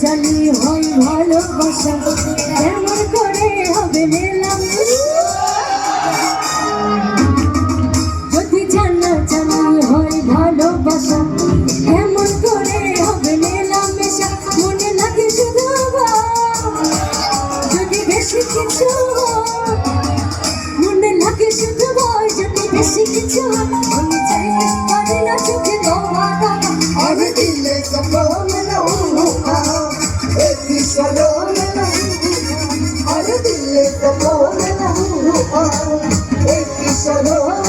জানি হয় ভালোবাসা এমন করে হবে নিলাম যদি জানা জানি হয় ভালোবাসা এমন করে হবে নিলাম মেশা মনে লাগে শুধু যদি বেশি কিছু মনে লাগে শুধু ভয় যদি বেশি কিছু আমি চাইতে পারি না চোখে তোমার আর দিলে সপন লউহা এতি সলন আর দিলে সপন লউহা এতি সলন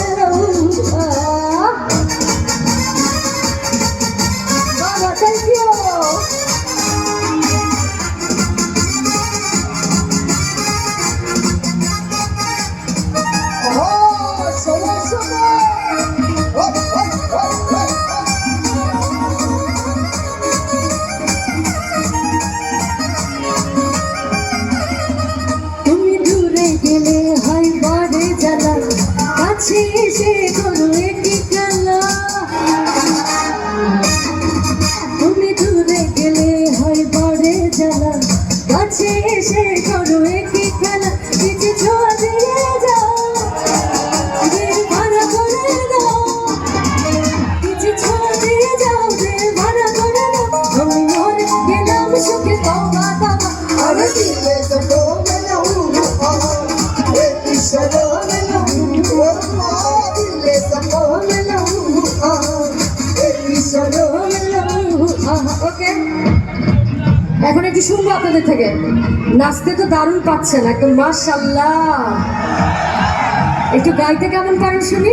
বাবা থ্যাংক ইউ গেলে হয় বড় জ্বালা কাছে এসে করো একটি খেলা তুমি দূরে গেলে হয় বড় জ্বালা কাছে এসে করো একটি খেলা কিছু ছোঁয়া দিয়ে যাও দিল ভাড়া করে দাও কিছু ছোঁয়া দিয়ে যাও দিল ভাড়া করে দাও আমি মরে গেলাম সুখে তোমা তোমা আর দিলে সপন লউহা এতি সলন দিলে সপন লউহা এতি সলন ওকে এখন একটু শুনবো আপনাদের থেকে নাচতে তো দারুণ পাচ্ছেন একদম মাশাআল্লাহ একটু গাইতে কেমন পারেন শুনি